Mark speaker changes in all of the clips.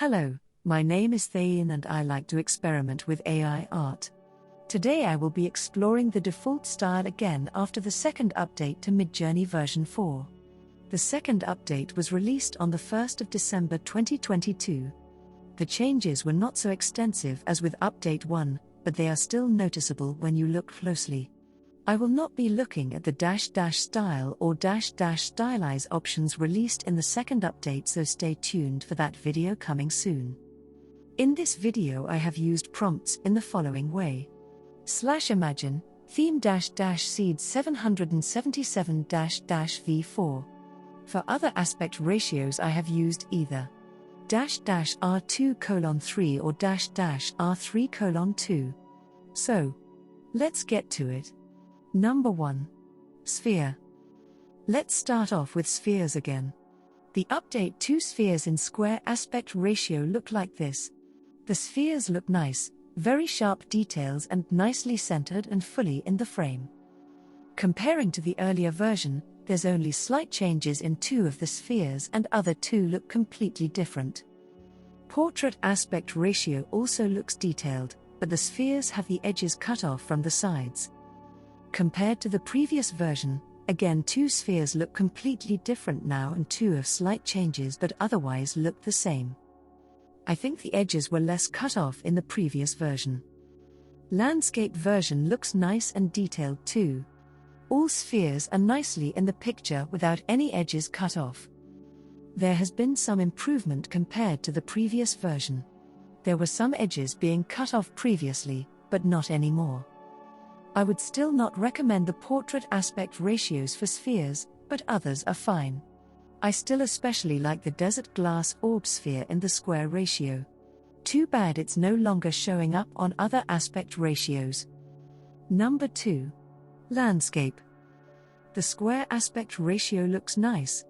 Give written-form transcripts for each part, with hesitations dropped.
Speaker 1: Hello, my name is Thayin and I like to experiment with AI art. Today I will be exploring the default style again after the second update to Midjourney version 4. The second update was released on the 1st of December 2022. The changes were not so extensive as with update 1, but they are still noticeable when you look closely. I will not be looking at the --style or --stylize options released in the second update, so stay tuned for that video coming soon. In this video I have used prompts in the following way. /imagine, theme --seed 777 --v4. For other aspect ratios I have used either --r2:3 or --r3:2. So, let's get to it. Number 1. Sphere. Let's start off with spheres again. The update 2 spheres in square aspect ratio look like this. The spheres look nice, very sharp details and nicely centered and fully in the frame. Comparing to the earlier version, there's only slight changes in 2 of the spheres and other 2 look completely different. Portrait aspect ratio also looks detailed, but the spheres have the edges cut off from the sides. Compared to the previous version, again 2 spheres look completely different now and 2 have slight changes but otherwise look the same. I think the edges were less cut off in the previous version. Landscape version looks nice and detailed too. All spheres are nicely in the picture without any edges cut off. There has been some improvement compared to the previous version. There were some edges being cut off previously, but not anymore. I would still not recommend the portrait aspect ratios for spheres, but others are fine. I still especially like the desert glass orb sphere in the square ratio. Too bad it's no longer showing up on other aspect ratios. Number 2. Landscape. The square aspect ratio looks nice.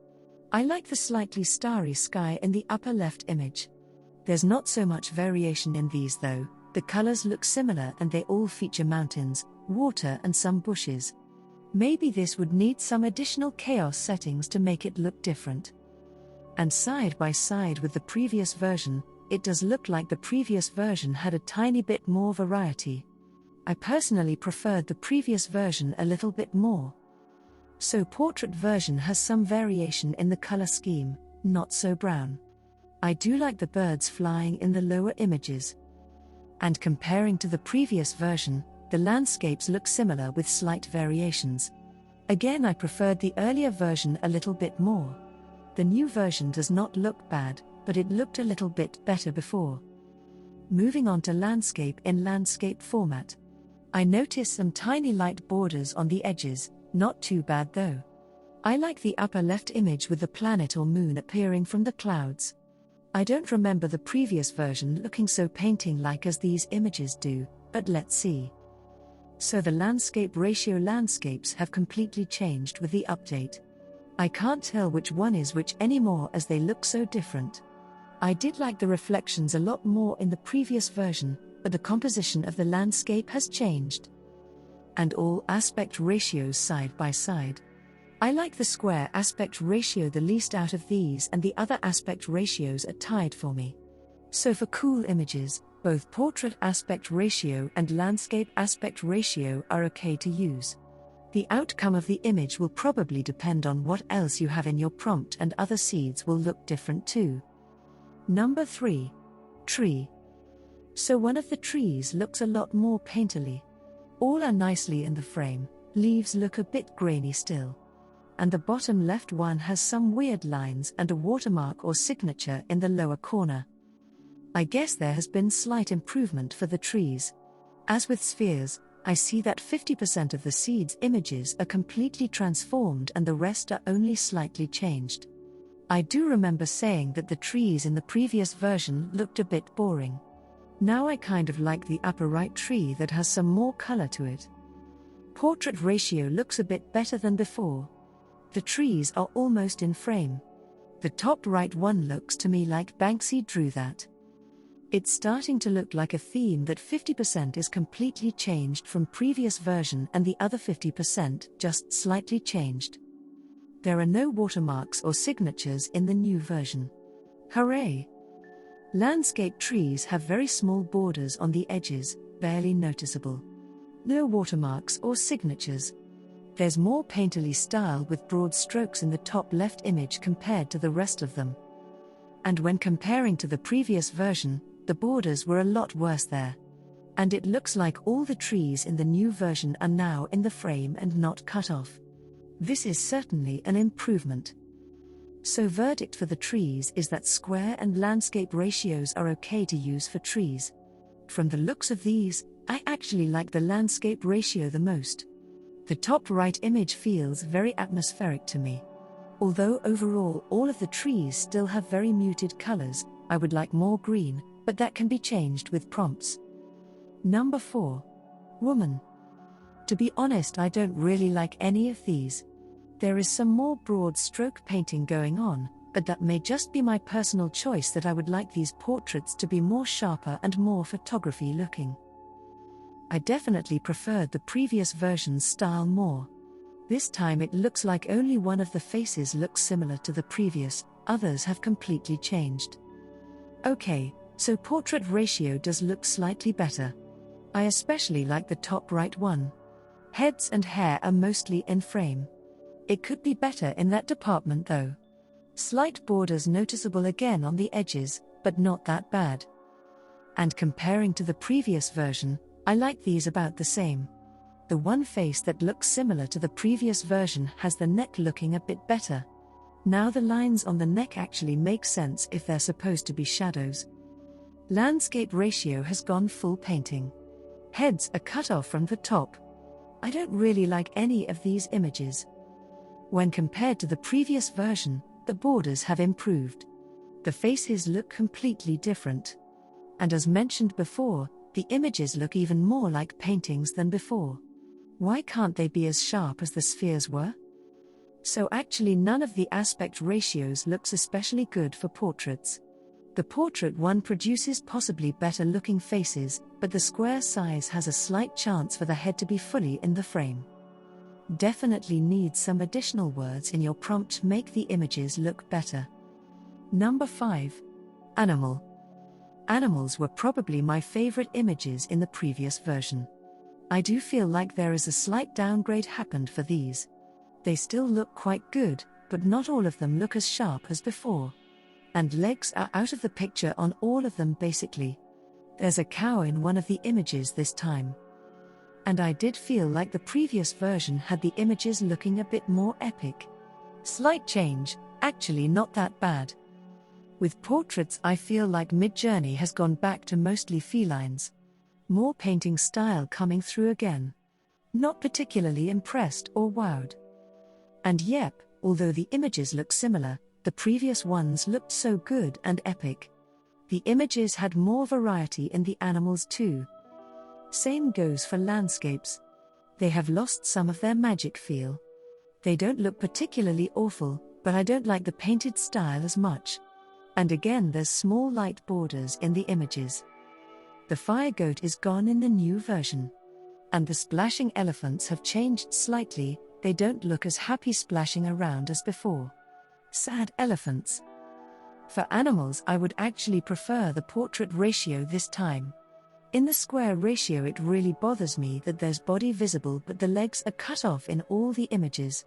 Speaker 1: I like the slightly starry sky in the upper left image. There's not so much variation in these though. The colors look similar and they all feature mountains, water and some bushes. Maybe this would need some additional chaos settings to make it look different. And side by side with the previous version, it does look like the previous version had a tiny bit more variety. I personally preferred the previous version a little bit more. So portrait version has some variation in the color scheme, not so brown. I do like the birds flying in the lower images. And comparing to the previous version, the landscapes look similar with slight variations. Again, I preferred the earlier version a little bit more. The new version does not look bad, but it looked a little bit better before. Moving on to landscape in landscape format. I noticed some tiny light borders on the edges, not too bad though. I like the upper left image with the planet or moon appearing from the clouds. I don't remember the previous version looking so painting-like as these images do, but let's see. So the landscape ratio landscapes have completely changed with the update. I can't tell which one is which anymore as they look so different. I did like the reflections a lot more in the previous version, but the composition of the landscape has changed. And all aspect ratios side by side. I like the square aspect ratio the least out of these, and the other aspect ratios are tied for me. So for cool images, both portrait aspect ratio and landscape aspect ratio are okay to use. The outcome of the image will probably depend on what else you have in your prompt, and other seeds will look different too. Number 3. Tree. So one of the trees looks a lot more painterly. All are nicely in the frame, leaves look a bit grainy still. And the bottom left one has some weird lines and a watermark or signature in the lower corner. I guess there has been slight improvement for the trees. As with spheres, I see that 50% of the seeds' images are completely transformed and the rest are only slightly changed. I do remember saying that the trees in the previous version looked a bit boring. Now I kind of like the upper right tree that has some more color to it. Portrait ratio looks a bit better than before. The trees are almost in frame. The top right one looks to me like Banksy drew that. It's starting to look like a theme that 50% is completely changed from previous version and the other 50% just slightly changed. There are no watermarks or signatures in the new version. Hooray! Landscape trees have very small borders on the edges, barely noticeable. No watermarks or signatures. There's more painterly style with broad strokes in the top left image compared to the rest of them. And when comparing to the previous version, the borders were a lot worse there. And it looks like all the trees in the new version are now in the frame and not cut off. This is certainly an improvement. So verdict for the trees is that square and landscape ratios are okay to use for trees. From the looks of these, I actually like the landscape ratio the most. The top right image feels very atmospheric to me. Although overall all of the trees still have very muted colors, I would like more green, but that can be changed with prompts. Number 4. Woman. To be honest, I don't really like any of these. There is some more broad stroke painting going on, but that may just be my personal choice that I would like these portraits to be more sharper and more photography looking. I definitely preferred the previous version's style more. This time it looks like only one of the faces looks similar to the previous, others have completely changed. Okay, so portrait ratio does look slightly better. I especially like the top right one. Heads and hair are mostly in frame. It could be better in that department though. Slight borders noticeable again on the edges, but not that bad. And comparing to the previous version, I like these about the same. The one face that looks similar to the previous version has the neck looking a bit better. Now the lines on the neck actually make sense if they're supposed to be shadows. Landscape ratio has gone full painting. Heads are cut off from the top. I don't really like any of these images. When compared to the previous version, the borders have improved. The faces look completely different. And as mentioned before, the images look even more like paintings than before. Why can't they be as sharp as the spheres were? So actually none of the aspect ratios looks especially good for portraits. The portrait one produces possibly better looking faces, but the square size has a slight chance for the head to be fully in the frame. Definitely needs some additional words in your prompt to make the images look better. Number 5. Animal. Animals were probably my favorite images in the previous version. I do feel like there is a slight downgrade happened for these. They still look quite good, but not all of them look as sharp as before. And legs are out of the picture on all of them basically. There's a cow in one of the images this time. And I did feel like the previous version had the images looking a bit more epic. Slight change, actually not that bad. With portraits I feel like Midjourney has gone back to mostly felines. More painting style coming through again. Not particularly impressed or wowed. And yep, although the images look similar, the previous ones looked so good and epic. The images had more variety in the animals too. Same goes for landscapes. They have lost some of their magic feel. They don't look particularly awful, but I don't like the painted style as much. And again there's small light borders in the images. The fire goat is gone in the new version. And the splashing elephants have changed slightly, they don't look as happy splashing around as before. Sad elephants. For animals I would actually prefer the portrait ratio this time. In the square ratio it really bothers me that there's body visible but the legs are cut off in all the images.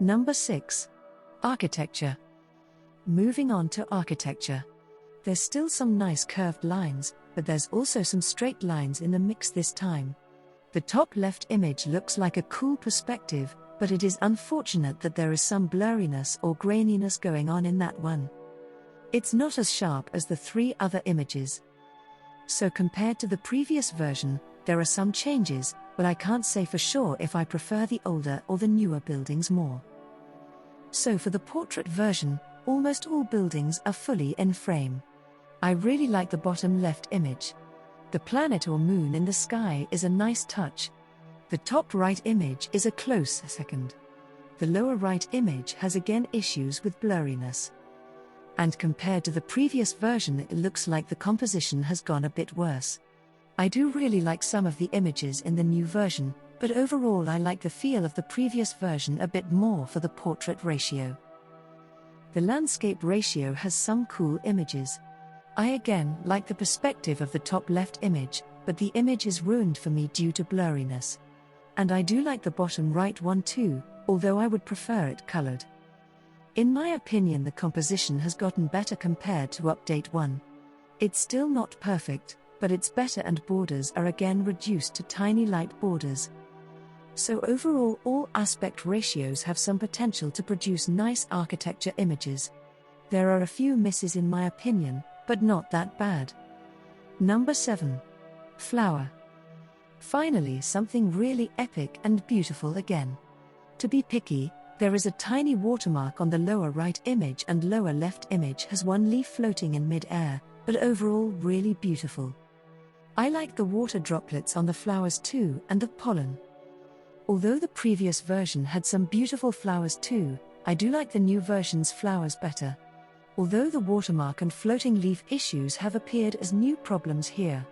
Speaker 1: Number 6. Architecture. Moving on to architecture. There's still some nice curved lines, but there's also some straight lines in the mix this time. The top left image looks like a cool perspective, but it is unfortunate that there is some blurriness or graininess going on in that one. It's not as sharp as the 3 other images. So compared to the previous version, there are some changes, but I can't say for sure if I prefer the older or the newer buildings more. So for the portrait version, almost all buildings are fully in frame. I really like the bottom left image. The planet or moon in the sky is a nice touch. The top right image is a close second. The lower right image has again issues with blurriness. And compared to the previous version it looks like the composition has gone a bit worse. I do really like some of the images in the new version, but overall I like the feel of the previous version a bit more for the portrait ratio. The landscape ratio has some cool images. I again like the perspective of the top left image, but the image is ruined for me due to blurriness. And I do like the bottom right one too, although I would prefer it colored. In my opinion, the composition has gotten better compared to update 1. It's still not perfect, but it's better, and borders are again reduced to tiny light borders. So overall, all aspect ratios have some potential to produce nice architecture images. There are a few misses in my opinion, but not that bad. Number 7. Flower. Finally, something really epic and beautiful again. To be picky, there is a tiny watermark on the lower right image, and lower left image has one leaf floating in mid-air, but overall really beautiful. I like the water droplets on the flowers too, and the pollen. Although the previous version had some beautiful flowers too, I do like the new version's flowers better. Although the watermark and floating leaf issues have appeared as new problems here.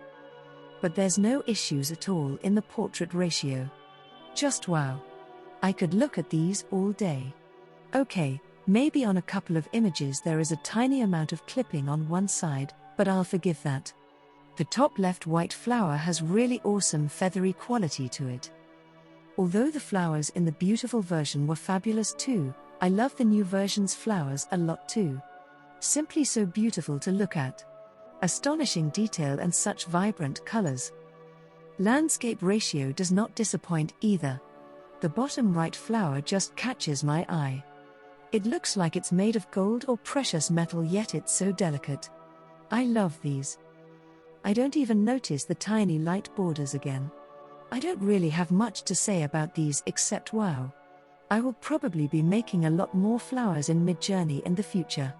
Speaker 1: But there's no issues at all in the portrait ratio. Just wow. I could look at these all day. Okay, maybe on a couple of images there is a tiny amount of clipping on one side, but I'll forgive that. The top left white flower has really awesome feathery quality to it. Although the flowers in the beautiful version were fabulous too, I love the new version's flowers a lot too. Simply so beautiful to look at. Astonishing detail and such vibrant colors. Landscape ratio does not disappoint either. The bottom right flower just catches my eye. It looks like it's made of gold or precious metal, yet it's so delicate. I love these. I don't even notice the tiny light borders again. I don't really have much to say about these except wow. I will probably be making a lot more flowers in Midjourney in the future.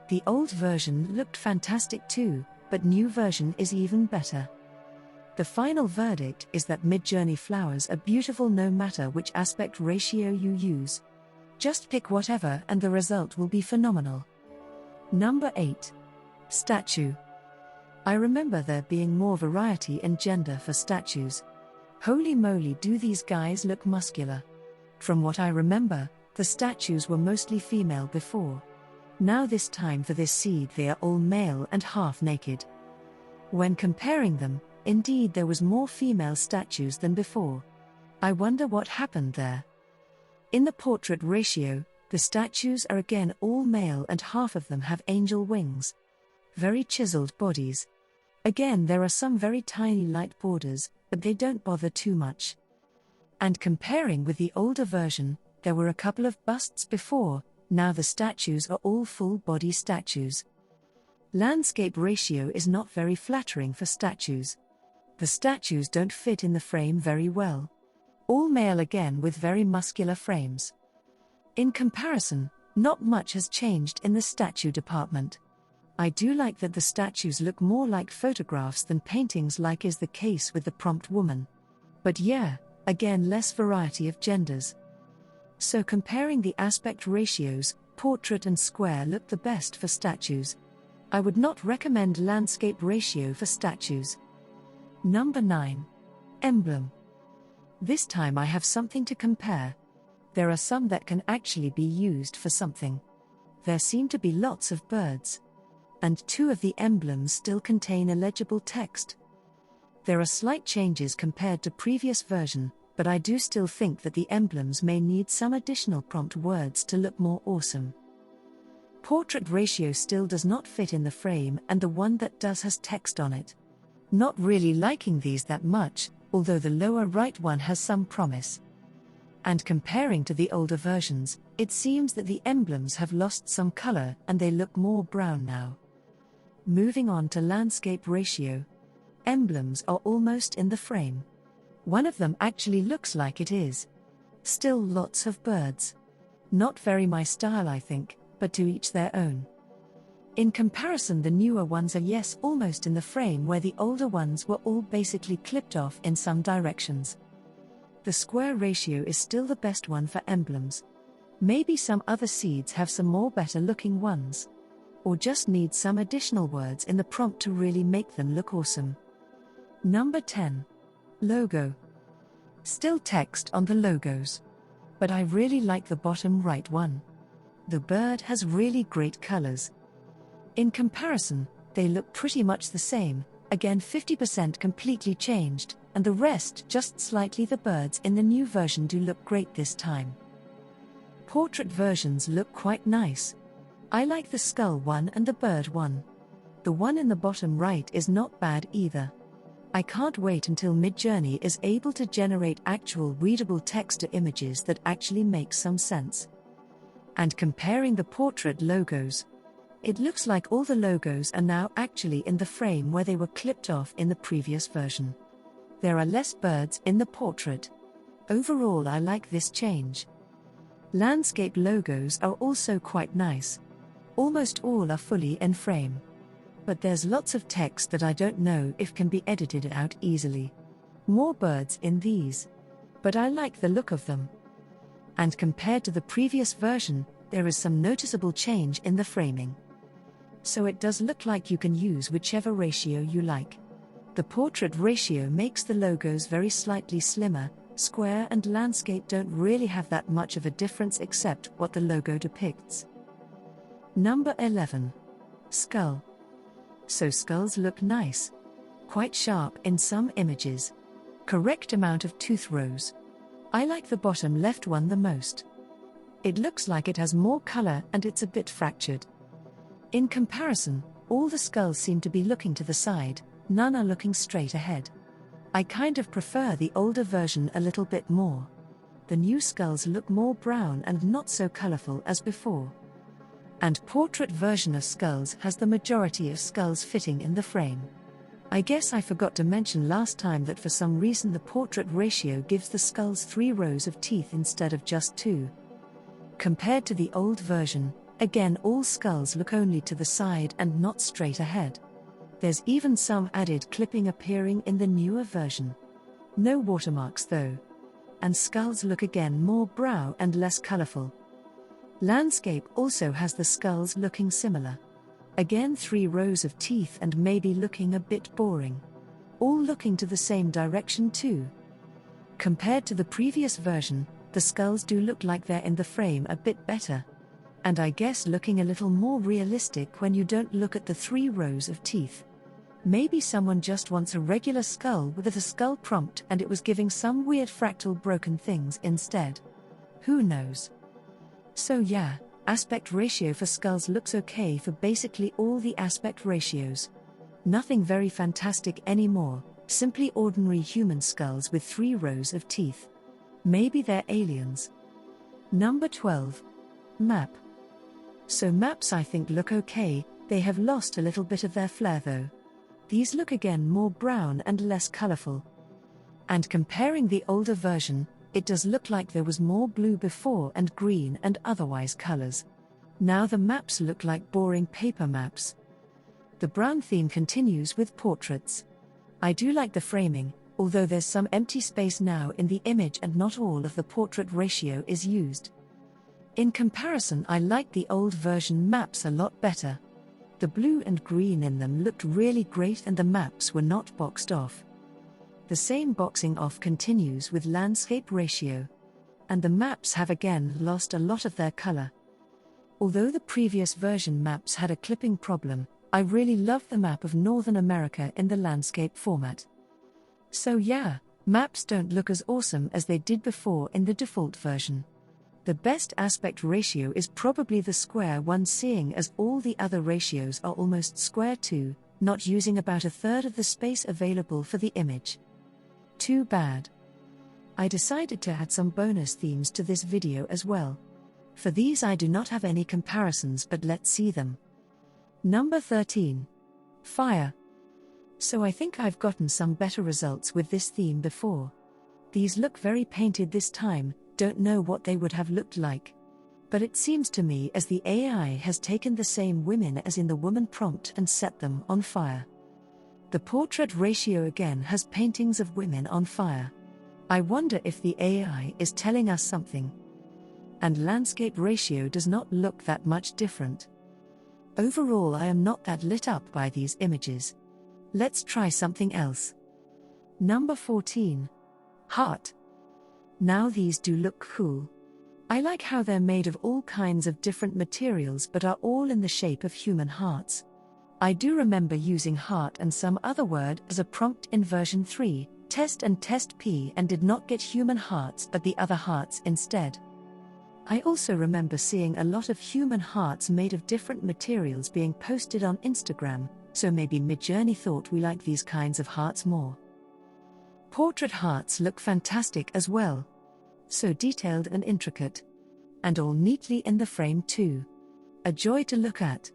Speaker 1: The old version looked fantastic too, but new version is even better. The final verdict is that Midjourney flowers are beautiful no matter which aspect ratio you use. Just pick whatever and the result will be phenomenal. Number 8. Statue. I remember there being more variety and gender for statues. Holy moly, do these guys look muscular. From what I remember, the statues were mostly female before. Now this time for this seed they are all male and half naked. When comparing them, indeed there was more female statues than before. I wonder what happened there. In the portrait ratio, the statues are again all male and half of them have angel wings. Very chiseled bodies. Again there are some very tiny light borders, but they don't bother too much. And comparing with the older version, there were a couple of busts before. Now the statues are all full-body statues. Landscape ratio is not very flattering for statues. The statues don't fit in the frame very well. All male again with very muscular frames. In comparison, not much has changed in the statue department. I do like that the statues look more like photographs than paintings, like is the case with the prompt woman. But yeah, again less variety of genders. So comparing the aspect ratios, portrait and square look the best for statues. I would not recommend landscape ratio for statues. Number 9. Emblem. This time I have something to compare. There are some that can actually be used for something. There seem to be lots of birds. And 2 of the emblems still contain illegible text. There are slight changes compared to previous version, but I do still think that the emblems may need some additional prompt words to look more awesome. Portrait ratio still does not fit in the frame, and the one that does has text on it. Not really liking these that much, although the lower right one has some promise. And comparing to the older versions, it seems that the emblems have lost some color and they look more brown now. Moving on to landscape ratio. Emblems are almost in the frame. One of them actually looks like it is. Still lots of birds. Not very my style I think, but to each their own. In comparison, the newer ones are yes almost in the frame, where the older ones were all basically clipped off in some directions. The square ratio is still the best one for emblems. Maybe some other seeds have some more better looking ones. Or just need some additional words in the prompt to really make them look awesome. Number 10. Logo. Still text on the logos. But I really like the bottom right one. The bird has really great colors. In comparison, they look pretty much the same, again 50% completely changed, and the rest just slightly. The birds in the new version do look great this time. Portrait versions look quite nice. I like the skull one and the bird one. The one in the bottom right is not bad either. I can't wait until Midjourney is able to generate actual readable text to images that actually make some sense. And comparing the portrait logos, it looks like all the logos are now actually in the frame where they were clipped off in the previous version. There are less birds in the portrait. Overall, I like this change. Landscape logos are also quite nice. Almost all are fully in frame. But there's lots of text that I don't know if can be edited out easily. More birds in these. But I like the look of them. And compared to the previous version, there is some noticeable change in the framing. So it does look like you can use whichever ratio you like. The portrait ratio makes the logos very slightly slimmer. Square and landscape don't really have that much of a difference except what the logo depicts. Number 11. Skull. So skulls look nice. Quite sharp in some images. Correct amount of tooth rows. I like the bottom left one the most. It looks like it has more color and it's a bit fractured. In comparison, all the skulls seem to be looking to the side, none are looking straight ahead. I kind of prefer the older version a little bit more. The new skulls look more brown and not so colorful as before. And portrait version of skulls has the majority of skulls fitting in the frame. I guess I forgot to mention last time that for some reason the portrait ratio gives the skulls 3 rows of teeth instead of just 2. Compared to the old version, again all skulls look only to the side and not straight ahead. There's even some added clipping appearing in the newer version. No watermarks though. And skulls look again more brown and less colorful. Landscape also has the skulls looking similar. Again 3 rows of teeth and maybe looking a bit boring. All looking to the same direction too. Compared to the previous version, the skulls do look like they're in the frame a bit better. And I guess looking a little more realistic when you don't look at the 3 rows of teeth. Maybe someone just wants a regular skull with a skull prompt and it was giving some weird fractal broken things instead. Who knows? So yeah, aspect ratio for skulls looks okay for basically all the aspect ratios. Nothing very fantastic anymore, simply ordinary human skulls with 3 rows of teeth. Maybe they're aliens. Number 12. Map. So maps I think look okay, they have lost a little bit of their flair though. These look again more brown and less colorful. And comparing the older version, it does look like there was more blue before and green and otherwise colors. Now the maps look like boring paper maps. The brown theme continues with portraits. I do like the framing, although there's some empty space now in the image and not all of the portrait ratio is used. In comparison, I like the old version maps a lot better. The blue and green in them looked really great and the maps were not boxed off. The same boxing off continues with landscape ratio. And the maps have again lost a lot of their color. Although the previous version maps had a clipping problem, I really love the map of Northern America in the landscape format. So yeah, maps don't look as awesome as they did before in the default version. The best aspect ratio is probably the square one, seeing as all the other ratios are almost square too, not using about a third of the space available for the image. Too bad. I decided to add some bonus themes to this video as well. For these I do not have any comparisons, but let's see them. Number 13. Fire. So I think I've gotten some better results with this theme before. These look very painted this time, don't know what they would have looked like. But it seems to me as the AI has taken the same women as in the woman prompt and set them on fire. The portrait ratio again has paintings of women on fire. I wonder if the AI is telling us something. And landscape ratio does not look that much different. Overall, I am not that lit up by these images. Let's try something else. Number 14. Heart. Now these do look cool. I like how they're made of all kinds of different materials but are all in the shape of human hearts. I do remember using heart and some other word as a prompt in version 3, test and test P, and did not get human hearts but the other hearts instead. I also remember seeing a lot of human hearts made of different materials being posted on Instagram, so maybe Midjourney thought we like these kinds of hearts more. Portrait hearts look fantastic as well. So detailed and intricate. And all neatly in the frame too. A joy to look at.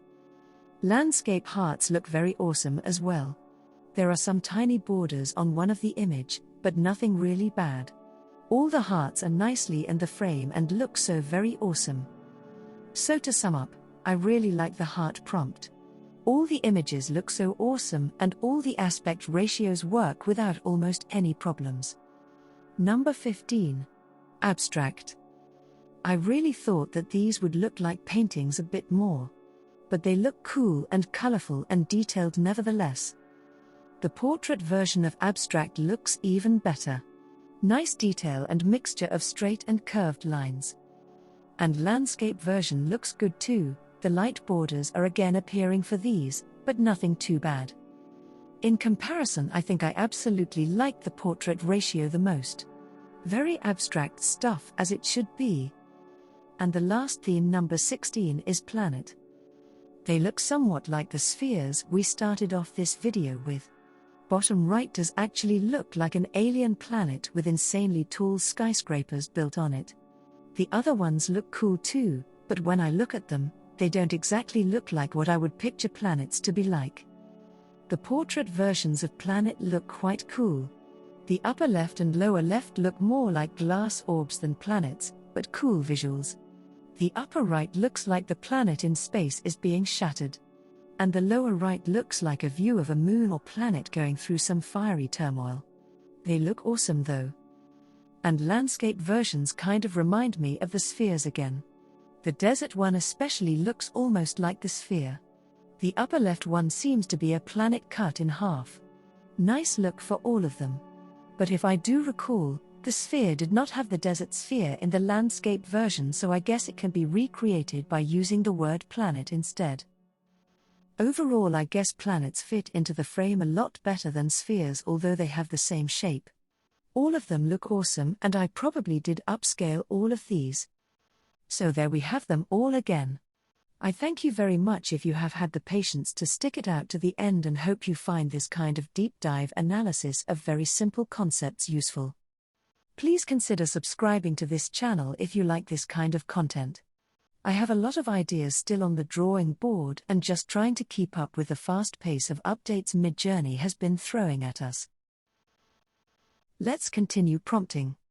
Speaker 1: Landscape hearts look very awesome as well. There are some tiny borders on one of the image, but nothing really bad. All the hearts are nicely in the frame and look so very awesome. So to sum up, I really like the heart prompt. All the images look so awesome and all the aspect ratios work without almost any problems. Number 15. Abstract. I really thought that these would look like paintings a bit more. But they look cool and colorful and detailed nevertheless. The portrait version of abstract looks even better. Nice detail and mixture of straight and curved lines. And landscape version looks good too, the light borders are again appearing for these, but nothing too bad. In comparison, I think I absolutely like the portrait ratio the most. Very abstract stuff as it should be. And the last theme, number 16, is planet. They look somewhat like the spheres we started off this video with. Bottom right does actually look like an alien planet with insanely tall skyscrapers built on it. The other ones look cool too, but when I look at them, they don't exactly look like what I would picture planets to be like. The portrait versions of planet look quite cool. The upper left and lower left look more like glass orbs than planets, but cool visuals. The upper right looks like the planet in space is being shattered. And the lower right looks like a view of a moon or planet going through some fiery turmoil. They look awesome though. And landscape versions kind of remind me of the spheres again. The desert one especially looks almost like the sphere. The upper left one seems to be a planet cut in half. Nice look for all of them. But if I do recall, the sphere did not have the desert sphere in the landscape version, so I guess it can be recreated by using the word planet instead. Overall, I guess planets fit into the frame a lot better than spheres, although they have the same shape. All of them look awesome, and I probably did upscale all of these. So there we have them all again. I thank you very much if you have had the patience to stick it out to the end, and hope you find this kind of deep dive analysis of very simple concepts useful. Please consider subscribing to this channel if you like this kind of content. I have a lot of ideas still on the drawing board, and just trying to keep up with the fast pace of updates Midjourney has been throwing at us. Let's continue prompting.